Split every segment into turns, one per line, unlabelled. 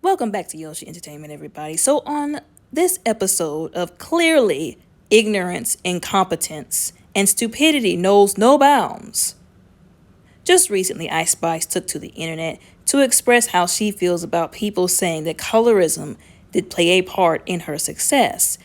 Welcome back to Yoshi Entertainment, everybody. So, on this episode of Clearly Ignorance, Incompetence, and Stupidity Knows No Bounds, just recently Ice Spice took to the internet to express how she feels about people saying that colorism did play a part in her success.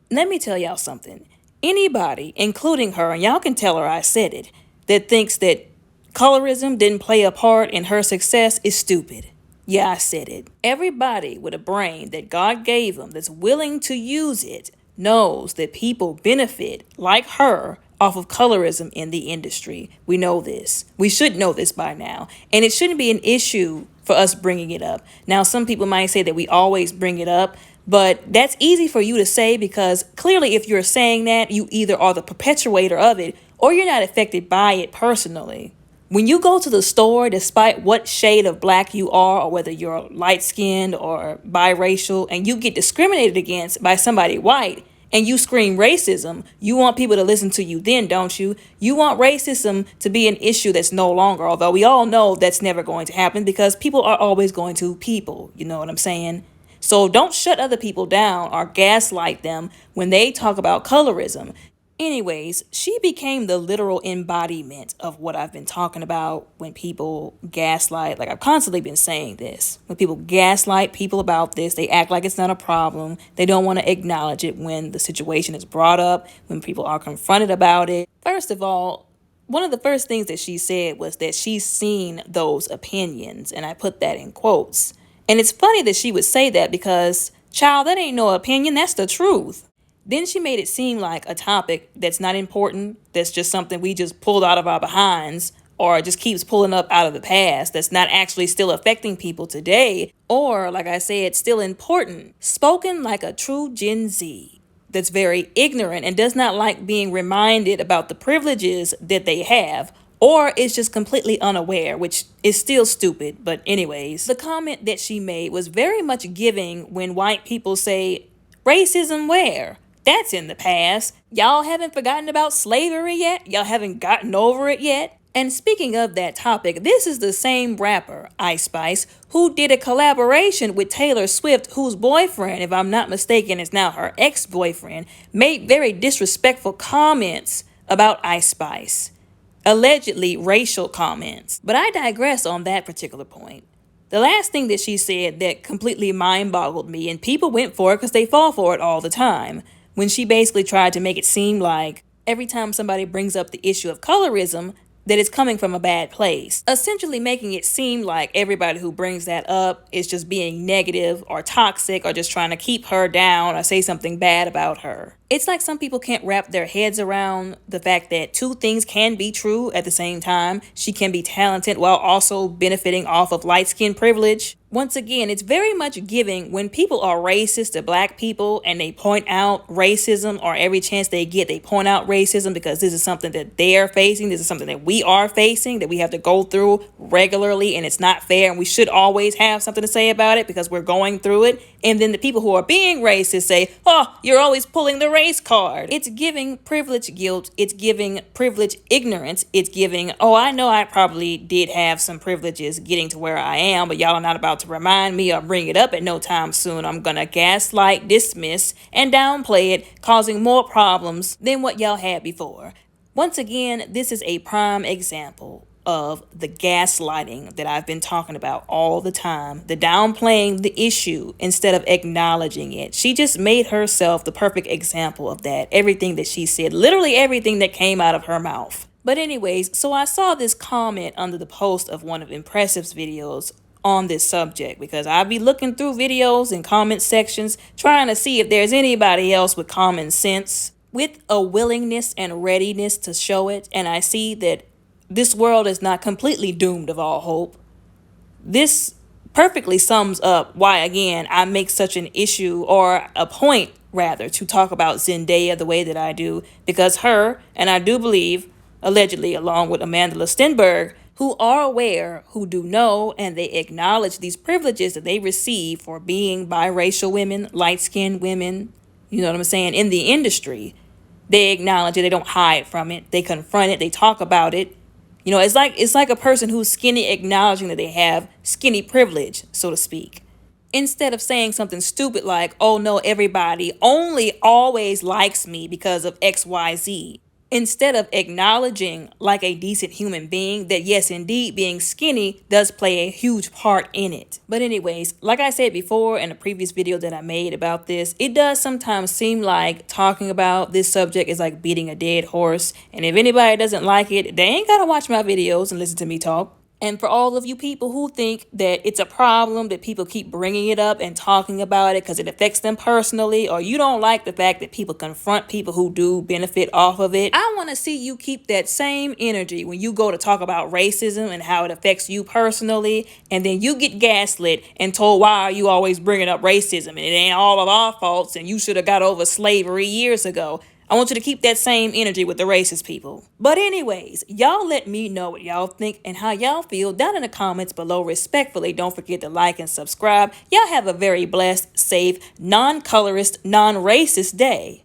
Let me tell y'all something. Anybody, including her, and y'all can tell her I said it, that thinks that colorism didn't play a part in her success is stupid. Yeah, I said it. Everybody with a brain that God gave them that's willing to use it knows that people benefit, like her, off of colorism in the industry. We know this. We should know this by now. And it shouldn't be an issue for us bringing it up. Now, some people might say that we always bring it up, but that's easy for you to say because clearly if you're saying that, you either are the perpetuator of it or you're not affected by it personally. When you go to the store, despite what shade of black you are, or whether you're light-skinned or biracial, and you get discriminated against by somebody white, and you scream racism, you want people to listen to you then, don't you? You want racism to be an issue that's no longer, although we all know that's never going to happen because people are always going to people, you know what I'm saying? So don't shut other people down or gaslight them when they talk about colorism. Anyways, she became the literal embodiment of what I've been talking about when people gaslight. Like, I've constantly been saying this. When people gaslight people about this, they act like it's not a problem. They don't want to acknowledge it when the situation is brought up, when people are confronted about it. First of all, one of the first things that she said was that she's seen those opinions, and I put that in quotes. And it's funny that she would say that because, child, that ain't no opinion, that's the truth. Then she made it seem like a topic that's not important, that's just something we just pulled out of our behinds, or just keeps pulling up out of the past, that's not actually still affecting people today, or, like I said, still important. Spoken like a true Gen Z that's very ignorant and does not like being reminded about the privileges that they have, or is just completely unaware, which is still stupid. But anyways, the comment that she made was very much giving when white people say, racism where? That's in the past. Y'all haven't forgotten about slavery yet? Y'all haven't gotten over it yet? And speaking of that topic, this is the same rapper, Ice Spice, who did a collaboration with Taylor Swift, whose boyfriend, if I'm not mistaken, is now her ex-boyfriend, made very disrespectful comments about Ice Spice. Allegedly racial comments. But I digress on that particular point. The last thing that she said that completely mind-boggled me, and people went for it because they fall for it all the time, when she basically tried to make it seem like every time somebody brings up the issue of colorism, that it's coming from a bad place. Essentially making it seem like everybody who brings that up is just being negative or toxic or just trying to keep her down or say something bad about her. It's like some people can't wrap their heads around the fact that two things can be true at the same time. She can be talented while also benefiting off of light skin privilege. Once again, it's very much giving when people are racist to black people and they point out racism, or every chance they get, they point out racism because this is something that they're facing. This is something that we are facing, that we have to go through regularly, and it's not fair. And we should always have something to say about it because we're going through it. And then the people who are being racist say, oh, you're always pulling the race card. It's giving privilege guilt. It's giving privilege ignorance. It's giving, oh, I know I probably did have some privileges getting to where I am, but y'all are not about to remind me or bring it up at no time soon. I'm gonna gaslight, dismiss, and downplay it, causing more problems than what y'all had before. Once again, this is a prime example of the gaslighting that I've been talking about all the time, the downplaying the issue instead of acknowledging it. She just made herself the perfect example of that. Everything that she said, literally everything that came out of her mouth. But anyways, so I saw this comment under the post of one of Impressive's videos on this subject because I'll be looking through videos and comment sections trying to see if there's anybody else with common sense, with a willingness and readiness to show it. And I see that this world is not completely doomed of all hope. This perfectly sums up why, again, I make such an issue, or a point rather, to talk about Zendaya the way that I do, because her, and I do believe, allegedly, along with Amanda Stenberg, who are aware, who do know, and they acknowledge these privileges that they receive for being biracial women, light-skinned women, you know what I'm saying, in the industry. They acknowledge it, they don't hide from it, they confront it, they talk about it. You know, it's like a person who's skinny acknowledging that they have skinny privilege, so to speak. instead of saying something stupid like, oh no, everybody only always likes me because of XYZ. Instead of acknowledging, like a decent human being, that yes, indeed, being skinny does play a huge part in it. But anyways, like I said before in a previous video that I made about this, it does sometimes seem like talking about this subject is like beating a dead horse. And if anybody doesn't like it, they ain't gotta watch my videos and listen to me talk. And for all of you people who think that it's a problem that people keep bringing it up and talking about it because it affects them personally, or you don't like the fact that people confront people who do benefit off of it, I want to see you keep that same energy when you go to talk about racism and how it affects you personally, and then you get gaslit and told, why are you always bringing up racism and it ain't all of our faults and you should have got over slavery years ago. I want you to keep that same energy with the racist people. But anyways, y'all let me know what y'all think and how y'all feel down in the comments below respectfully. Don't forget to like and subscribe. Y'all have a very blessed, safe, non-colorist, non-racist day.